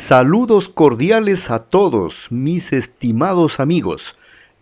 Saludos cordiales a todos, mis estimados amigos,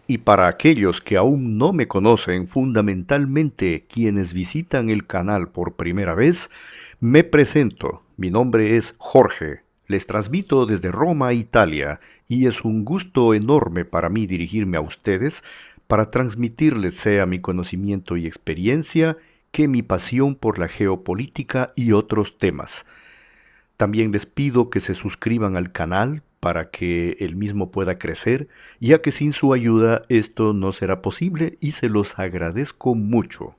y para aquellos que aún no me conocen, fundamentalmente quienes visitan el canal por primera vez, me presento. Mi nombre es Jorge, les transmito desde Roma, Italia, y es un gusto enorme para mí dirigirme a ustedes para transmitirles sea mi conocimiento y experiencia que mi pasión por la geopolítica y otros temas. También les pido que se suscriban al canal para que el mismo pueda crecer, ya que sin su ayuda esto no será posible y se los agradezco mucho.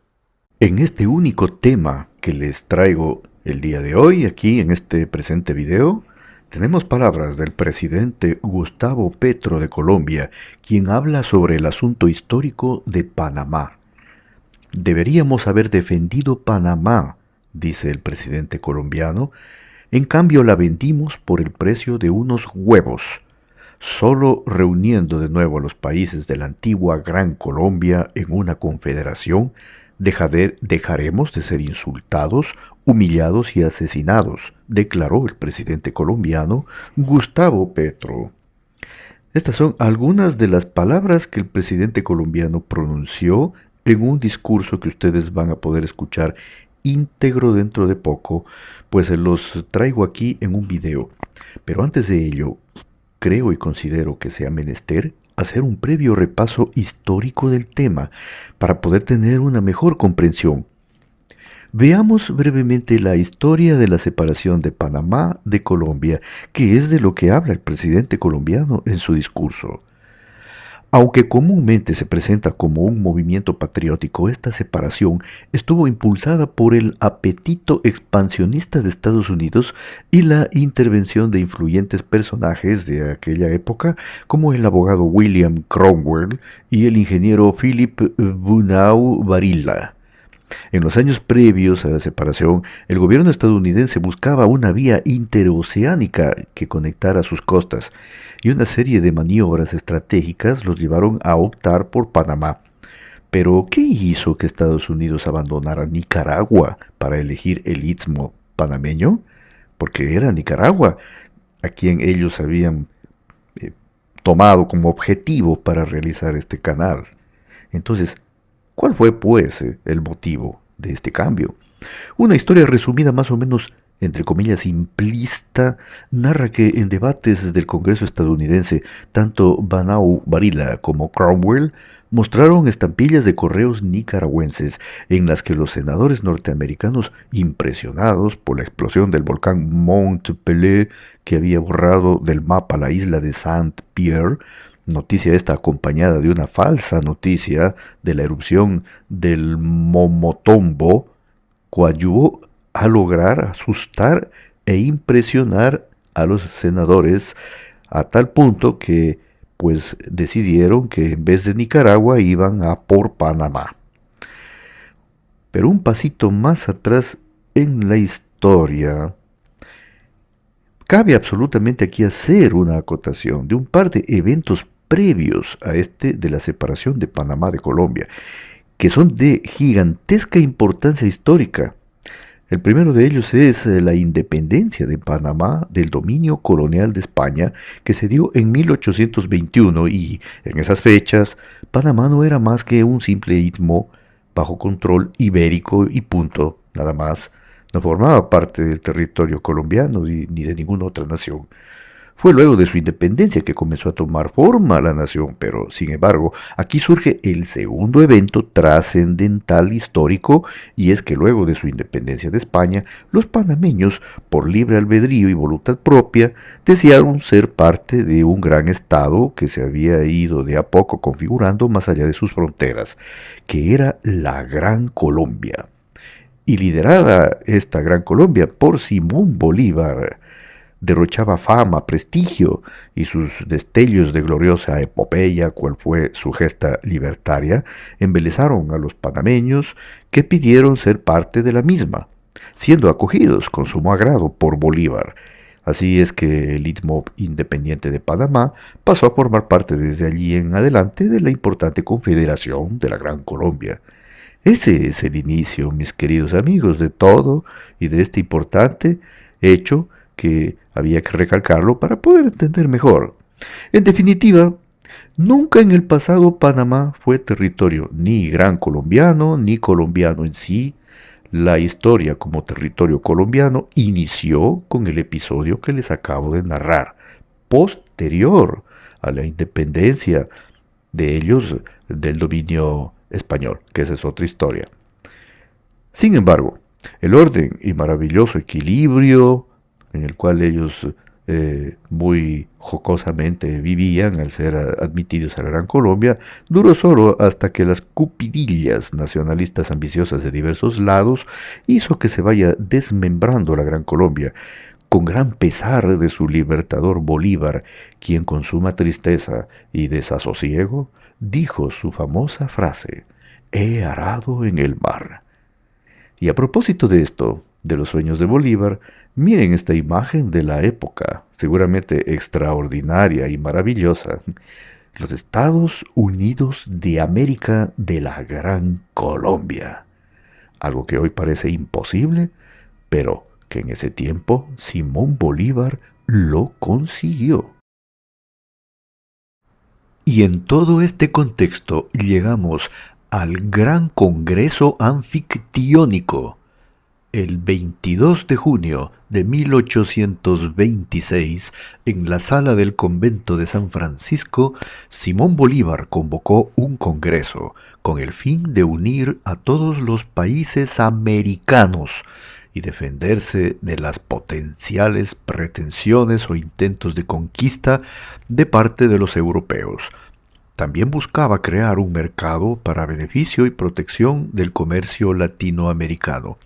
En este único tema que les traigo el día de hoy, aquí en este presente video, tenemos palabras del presidente Gustavo Petro de Colombia, quien habla sobre el asunto histórico de Panamá. Deberíamos haber defendido Panamá, dice el presidente colombiano. En cambio la vendimos por el precio de unos huevos. Solo reuniendo de nuevo a los países de la antigua Gran Colombia en una confederación, dejaremos de ser insultados, humillados y asesinados, declaró el presidente colombiano Gustavo Petro. Estas son algunas de las palabras que el presidente colombiano pronunció en un discurso que ustedes van a poder escuchar íntegro dentro de poco, pues se los traigo aquí en un video. Pero antes de ello, creo y considero que sea menester hacer un previo repaso histórico del tema para poder tener una mejor comprensión. Veamos brevemente la historia de la separación de Panamá de Colombia, que es de lo que habla el presidente colombiano en su discurso. Aunque comúnmente se presenta como un movimiento patriótico, esta separación estuvo impulsada por el apetito expansionista de Estados Unidos y la intervención de influyentes personajes de aquella época, como el abogado William Cromwell y el ingeniero Philip Bunau Varilla. En los años previos a la separación, el gobierno estadounidense buscaba una vía interoceánica que conectara sus costas, y una serie de maniobras estratégicas los llevaron a optar por Panamá. Pero, ¿qué hizo que Estados Unidos abandonara Nicaragua para elegir el istmo panameño? Porque era Nicaragua a quien ellos habían tomado como objetivo para realizar este canal. Entonces, ¿cuál fue, pues, el motivo de este cambio? Una historia resumida más o menos, entre comillas, simplista, narra que en debates del Congreso estadounidense, tanto Bunau Varilla como Cromwell mostraron estampillas de correos nicaragüenses en las que los senadores norteamericanos, impresionados por la explosión del volcán Mont Pelée que había borrado del mapa la isla de Saint-Pierre, noticia esta acompañada de una falsa noticia de la erupción del Momotombo, coadyuvó a lograr asustar e impresionar a los senadores a tal punto que pues decidieron que en vez de Nicaragua iban a por Panamá. Pero un pasito más atrás en la historia, cabe absolutamente aquí hacer una acotación de un par de eventos previos a este de la separación de Panamá de Colombia, que son de gigantesca importancia histórica. El primero de ellos es la independencia de Panamá del dominio colonial de España, que se dio en 1821, y en esas fechas Panamá no era más que un simple istmo bajo control ibérico y punto, nada más. No formaba parte del territorio colombiano ni de ninguna otra nación. Fue luego de su independencia que comenzó a tomar forma la nación, pero sin embargo, aquí surge el segundo evento trascendental histórico, y es que luego de su independencia de España, los panameños, por libre albedrío y voluntad propia, desearon ser parte de un gran estado que se había ido de a poco configurando más allá de sus fronteras, que era la Gran Colombia. Y liderada esta Gran Colombia por Simón Bolívar, derrochaba fama, prestigio, y sus destellos de gloriosa epopeya, cual fue su gesta libertaria, embelesaron a los panameños, que pidieron ser parte de la misma, siendo acogidos con sumo agrado por Bolívar. Así es que el istmo independiente de Panamá pasó a formar parte desde allí en adelante de la importante confederación de la Gran Colombia. Ese es el inicio, mis queridos amigos, de todo y de este importante hecho que había que recalcarlo para poder entender mejor. En definitiva, nunca en el pasado Panamá fue territorio ni gran colombiano ni colombiano en sí. La historia como territorio colombiano inició con el episodio que les acabo de narrar, posterior a la independencia de ellos del dominio español, que esa es otra historia. Sin embargo, el orden y maravilloso equilibrio en el cual ellos muy jocosamente vivían al ser admitidos a la Gran Colombia, duró solo hasta que las cupidillas nacionalistas ambiciosas de diversos lados hizo que se vaya desmembrando la Gran Colombia, con gran pesar de su libertador Bolívar, quien con suma tristeza y desasosiego dijo su famosa frase: «He arado en el mar». Y a propósito de esto, de los sueños de Bolívar, miren esta imagen de la época, seguramente extraordinaria y maravillosa. Los Estados Unidos de América de la Gran Colombia. Algo que hoy parece imposible, pero que en ese tiempo Simón Bolívar lo consiguió. Y en todo este contexto llegamos al Gran Congreso Anfictiónico. El 22 de junio de 1826, en la sala del convento de San Francisco, Simón Bolívar convocó un congreso con el fin de unir a todos los países americanos y defenderse de las potenciales pretensiones o intentos de conquista de parte de los europeos. También buscaba crear un mercado para beneficio y protección del comercio latinoamericano.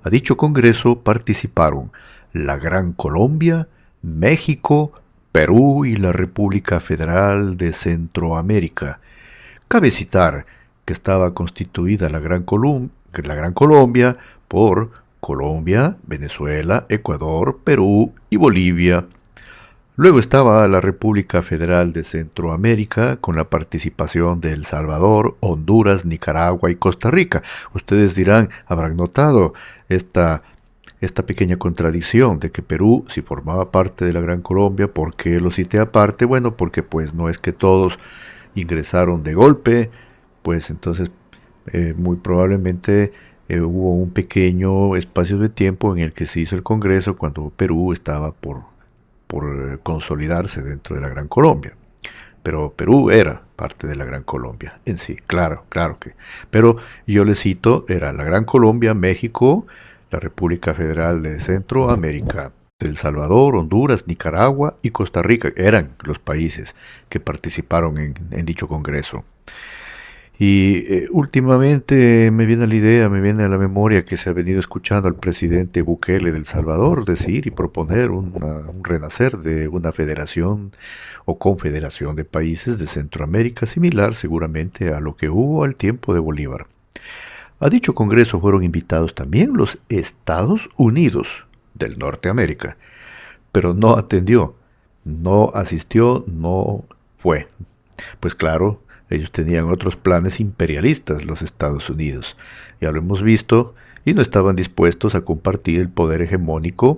A dicho congreso participaron la Gran Colombia, México, Perú y la República Federal de Centroamérica. Cabe citar que estaba constituida la Gran Colombia por Colombia, Venezuela, Ecuador, Perú y Bolivia. Luego estaba la República Federal de Centroamérica con la participación de El Salvador, Honduras, Nicaragua y Costa Rica. Ustedes dirán, habrán notado esta pequeña contradicción de que Perú, si formaba parte de la Gran Colombia, ¿por qué lo cité aparte? Bueno, porque pues no es que todos ingresaron de golpe, pues entonces muy probablemente hubo un pequeño espacio de tiempo en el que se hizo el Congreso cuando Perú estaba por consolidarse dentro de la Gran Colombia. Pero Perú era parte de la Gran Colombia en sí, claro que. Pero yo les cito, era la Gran Colombia, México, la República Federal de Centroamérica, El Salvador, Honduras, Nicaragua y Costa Rica. Eran los países que participaron en dicho congreso. Y últimamente me viene a la memoria que se ha venido escuchando al presidente Bukele de El Salvador decir y proponer un renacer de una federación o confederación de países de Centroamérica similar seguramente a lo que hubo al tiempo de Bolívar. A dicho congreso fueron invitados también los Estados Unidos del Norteamérica, pero no atendió, no asistió, no fue. Pues claro, ellos tenían otros planes imperialistas, los Estados Unidos. Ya lo hemos visto, y no estaban dispuestos a compartir el poder hegemónico,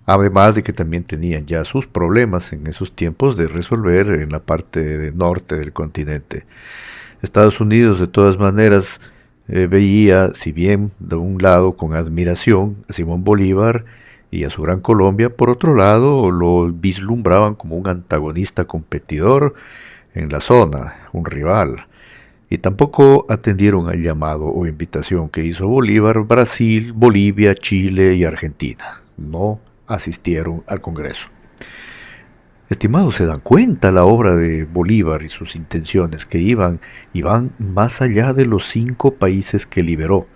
además de que también tenían ya sus problemas en esos tiempos de resolver en la parte norte del continente. Estados Unidos, de todas maneras, veía, si bien de un lado con admiración a Simón Bolívar y a su Gran Colombia, por otro lado lo vislumbraban como un antagonista competidor en la zona, un rival, y tampoco atendieron al llamado o invitación que hizo Bolívar, Brasil, Bolivia, Chile y Argentina. No asistieron al Congreso. Estimados, se dan cuenta la obra de Bolívar y sus intenciones que van más allá de los 5 países que liberó.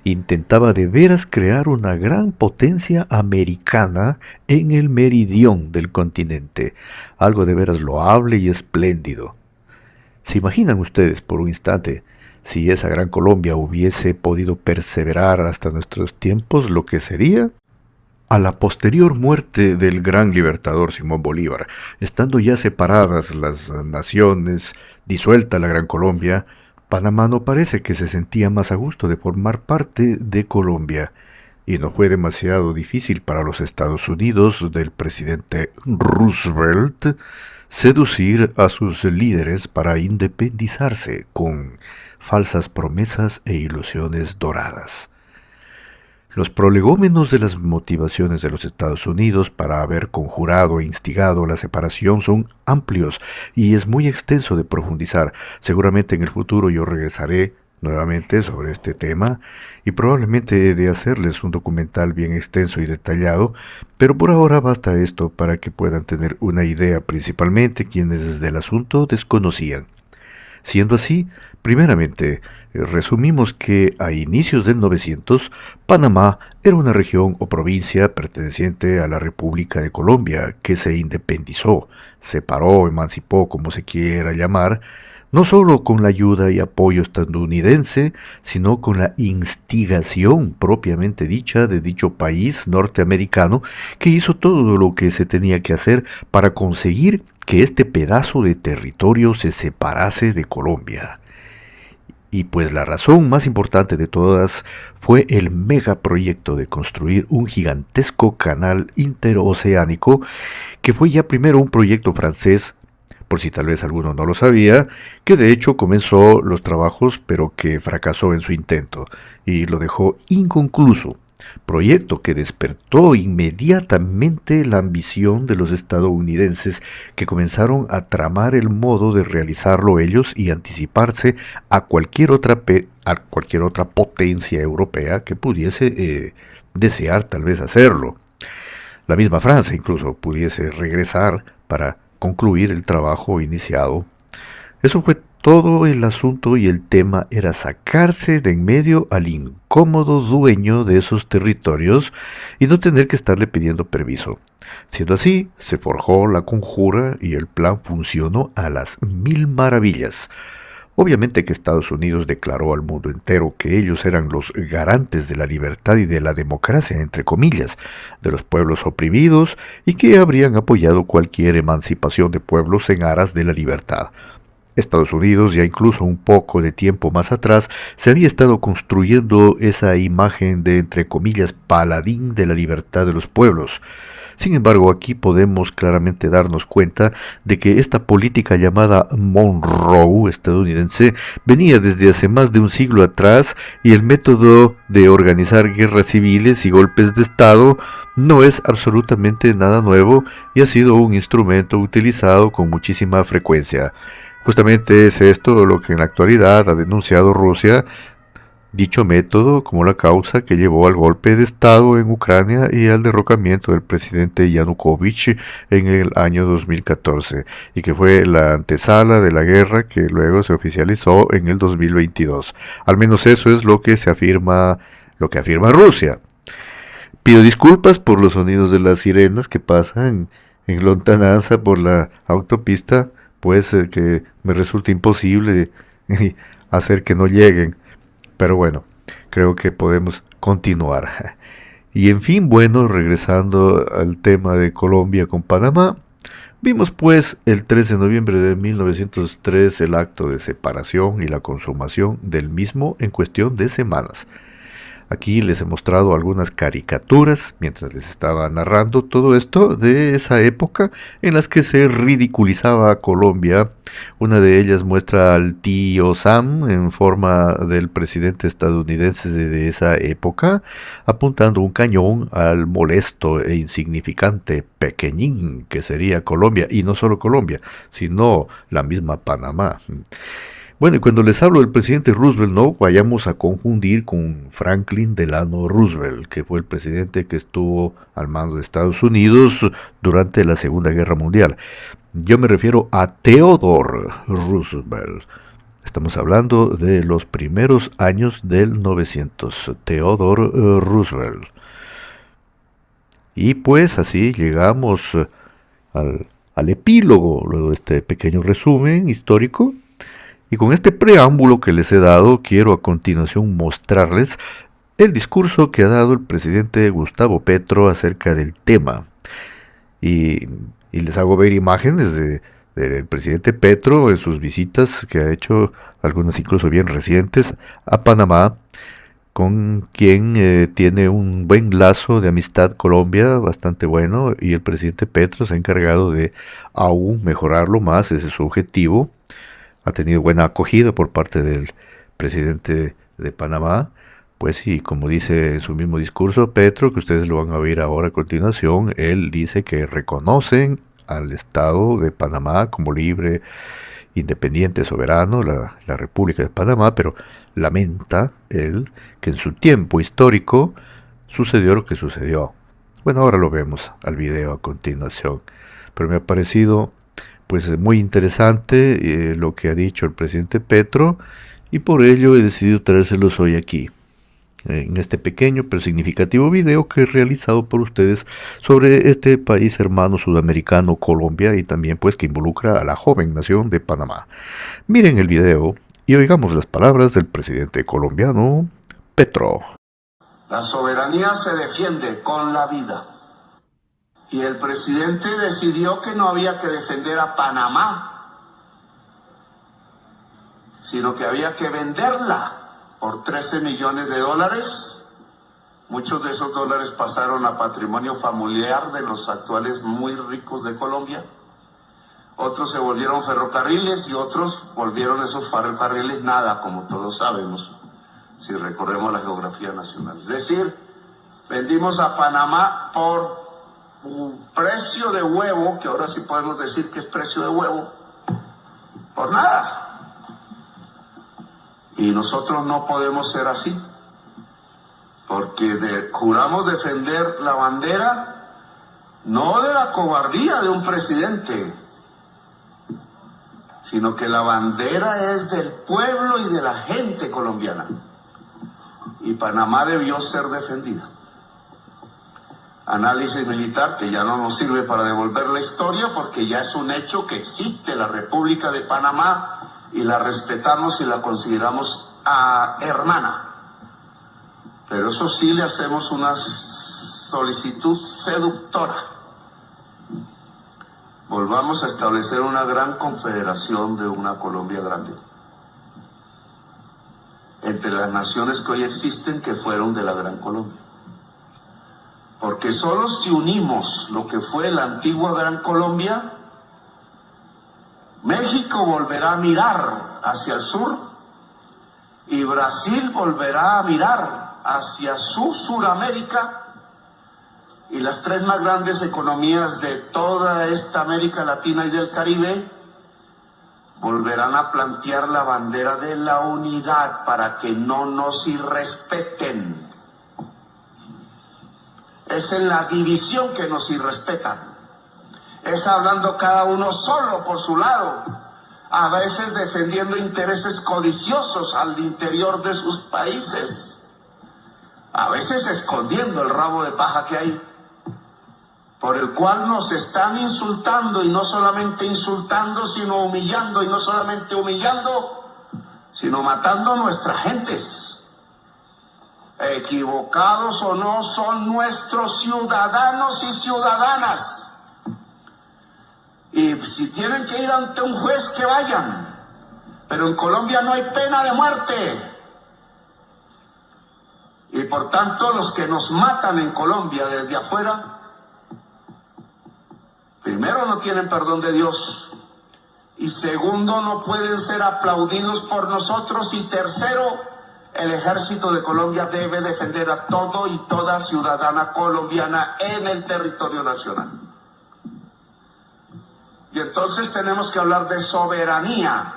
Intentaba de veras crear una gran potencia americana en el meridión del continente, algo de veras loable y espléndido. ¿Se imaginan ustedes por un instante si esa Gran Colombia hubiese podido perseverar hasta nuestros tiempos, lo que sería? A la posterior muerte del gran libertador Simón Bolívar, estando ya separadas las naciones, disuelta la Gran Colombia, Panamá no parece que se sentía más a gusto de formar parte de Colombia. y no fue demasiado difícil para los Estados Unidos del presidente Roosevelt seducir a sus líderes para independizarse con falsas promesas e ilusiones doradas. Los prolegómenos de las motivaciones de los Estados Unidos para haber conjurado e instigado la separación son amplios y es muy extenso de profundizar. Seguramente en el futuro yo regresaré nuevamente sobre este tema y probablemente he de hacerles un documental bien extenso y detallado, pero por ahora basta esto para que puedan tener una idea, principalmente quienes del asunto desconocían. Siendo así, primeramente, resumimos que a inicios del 900, Panamá era una región o provincia perteneciente a la República de Colombia que se independizó, separó, emancipó, como se quiera llamar, no solo con la ayuda y apoyo estadounidense, sino con la instigación propiamente dicha de dicho país norteamericano que hizo todo lo que se tenía que hacer para conseguir que este pedazo de territorio se separase de Colombia. Y pues la razón más importante de todas fue el megaproyecto de construir un gigantesco canal interoceánico que fue ya primero un proyecto francés, por si tal vez alguno no lo sabía, que de hecho comenzó los trabajos pero que fracasó en su intento y lo dejó inconcluso. Proyecto que despertó inmediatamente la ambición de los estadounidenses que comenzaron a tramar el modo de realizarlo ellos y anticiparse a cualquier otra potencia europea que pudiese desear tal vez hacerlo. La misma Francia incluso pudiese regresar para concluir el trabajo iniciado. Eso fue todo el asunto y el tema era sacarse de en medio al incómodo dueño de esos territorios y no tener que estarle pidiendo permiso. Siendo así, se forjó la conjura y el plan funcionó a las mil maravillas. Obviamente que Estados Unidos declaró al mundo entero que ellos eran los garantes de la libertad y de la democracia, entre comillas, de los pueblos oprimidos y que habrían apoyado cualquier emancipación de pueblos en aras de la libertad. Estados Unidos, ya incluso un poco de tiempo más atrás, se había estado construyendo esa imagen de, entre comillas, paladín de la libertad de los pueblos. Sin embargo, aquí podemos claramente darnos cuenta de que esta política llamada Monroe estadounidense venía desde hace más de un siglo atrás y el método de organizar guerras civiles y golpes de Estado no es absolutamente nada nuevo y ha sido un instrumento utilizado con muchísima frecuencia. Justamente es esto lo que en la actualidad ha denunciado Rusia, dicho método como la causa que llevó al golpe de Estado en Ucrania y al derrocamiento del presidente Yanukovych en el año 2014, y que fue la antesala de la guerra que luego se oficializó en el 2022. Al menos eso es lo que afirma Rusia. Pido disculpas por los sonidos de las sirenas que pasan en lontananza por la autopista, pues que me resulta imposible hacer que no lleguen. Pero bueno, creo que podemos continuar. Y en fin, bueno, regresando al tema de Colombia con Panamá, vimos pues el 3 de noviembre de 1903 el acto de separación y la consumación del mismo en cuestión de semanas. Aquí les he mostrado algunas caricaturas mientras les estaba narrando todo esto de esa época en las que se ridiculizaba a Colombia. Una de ellas muestra al tío Sam en forma del presidente estadounidense de esa época, apuntando un cañón al molesto e insignificante pequeñín que sería Colombia, y no solo Colombia, sino la misma Panamá. Bueno, y cuando les hablo del presidente Roosevelt, no vayamos a confundir con Franklin Delano Roosevelt, que fue el presidente que estuvo al mando de Estados Unidos durante la Segunda Guerra Mundial. Yo me refiero a Theodore Roosevelt. Estamos hablando de los primeros años del 900. Theodore Roosevelt. Y pues así llegamos al epílogo, luego de este pequeño resumen histórico. Y con este preámbulo que les he dado, quiero a continuación mostrarles el discurso que ha dado el presidente Gustavo Petro acerca del tema. Y les hago ver imágenes del presidente Petro en sus visitas que ha hecho, algunas incluso bien recientes, a Panamá, con quien tiene un buen lazo de amistad Colombia, bastante bueno, y el presidente Petro se ha encargado de aún mejorarlo más, ese es su objetivo. Ha tenido buena acogida por parte del presidente de Panamá. Pues sí, como dice en su mismo discurso Petro, que ustedes lo van a oír ahora a continuación, él dice que reconocen al Estado de Panamá como libre, independiente, soberano, la República de Panamá, pero lamenta él que en su tiempo histórico sucedió lo que sucedió. Bueno, ahora lo vemos al video a continuación, pero me ha parecido pues muy interesante lo que ha dicho el presidente Petro y por ello he decidido traérselos hoy aquí en este pequeño pero significativo video que he realizado por ustedes sobre este país hermano sudamericano Colombia y también pues que involucra a la joven nación de Panamá. Miren el video y oigamos las palabras del presidente colombiano Petro. La soberanía se defiende con la vida. Y el presidente decidió que no había que defender a Panamá, sino que había que venderla por 13 millones de dólares. Muchos de esos dólares pasaron a patrimonio familiar de los actuales muy ricos de Colombia. Otros se volvieron ferrocarriles y otros volvieron esos ferrocarriles nada, como todos sabemos, si recorremos la geografía nacional. Es decir, vendimos a Panamá por un precio de huevo, que ahora sí podemos decir que es precio de huevo, por nada. Y nosotros no podemos ser así, porque juramos defender la bandera, no de la cobardía de un presidente, sino que la bandera es del pueblo y de la gente colombiana. Y Panamá debió ser defendida. Análisis militar que ya no nos sirve para devolver la historia, porque ya es un hecho que existe la República de Panamá y la respetamos y la consideramos hermana. Pero eso sí, le hacemos una solicitud seductora. Volvamos a establecer una gran confederación de una Colombia grande, entre las naciones que hoy existen que fueron de la Gran Colombia. Porque solo si unimos lo que fue la antigua Gran Colombia, México volverá a mirar hacia el sur y Brasil volverá a mirar hacia su Suramérica, y las tres más grandes economías de toda esta América Latina y del Caribe volverán a plantear la bandera de la unidad para que no nos irrespeten. Es en la división que nos irrespetan. Es hablando cada uno solo por su lado, a veces defendiendo intereses codiciosos al interior de sus países, a veces escondiendo el rabo de paja que hay, por el cual nos están insultando, y no solamente insultando, sino humillando, y no solamente humillando, sino matando a nuestras gentes. Equivocados o no, son nuestros ciudadanos y ciudadanas. Y si tienen que ir ante un juez, que vayan. Pero en Colombia no hay pena de muerte. Y por tanto, los que nos matan en Colombia desde afuera, primero, no tienen perdón de Dios. Y segundo, no pueden ser aplaudidos por nosotros. Y tercero, el ejército de Colombia debe defender a todo y toda ciudadana colombiana en el territorio nacional. Y entonces tenemos que hablar de soberanía,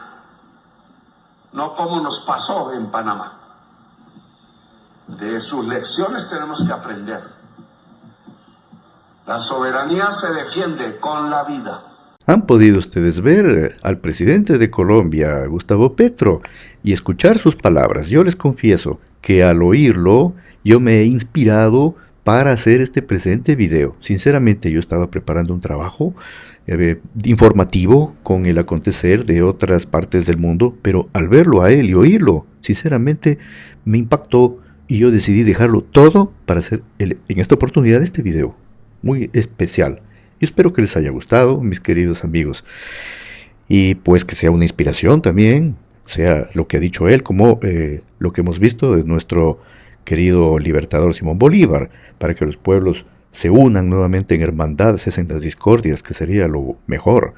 no como nos pasó en Panamá. De sus lecciones tenemos que aprender. La soberanía se defiende con la vida. Han podido ustedes ver al presidente de Colombia, Gustavo Petro, y escuchar sus palabras. Yo les confieso que al oírlo yo me he inspirado para hacer este presente video. Sinceramente, yo estaba preparando un trabajo informativo con el acontecer de otras partes del mundo, pero al verlo a él y oírlo, sinceramente me impactó y yo decidí dejarlo todo para hacer en esta oportunidad este video muy especial. Y espero que les haya gustado, mis queridos amigos. Y pues que sea una inspiración también, sea lo que ha dicho él, como lo que hemos visto de nuestro querido libertador Simón Bolívar, para que los pueblos se unan nuevamente en hermandad, cesen las discordias, que sería lo mejor.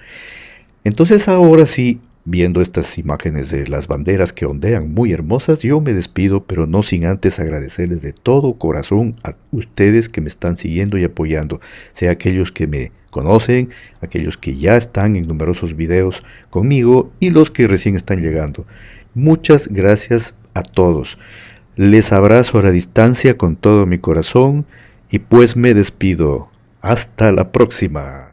Entonces ahora sí, viendo estas imágenes de las banderas que ondean muy hermosas, yo me despido, pero no sin antes agradecerles de todo corazón a ustedes que me están siguiendo y apoyando, sea aquellos que me conocen, aquellos que ya están en numerosos videos conmigo y los que recién están llegando. Muchas gracias a todos. Les abrazo a la distancia con todo mi corazón y pues me despido. Hasta la próxima.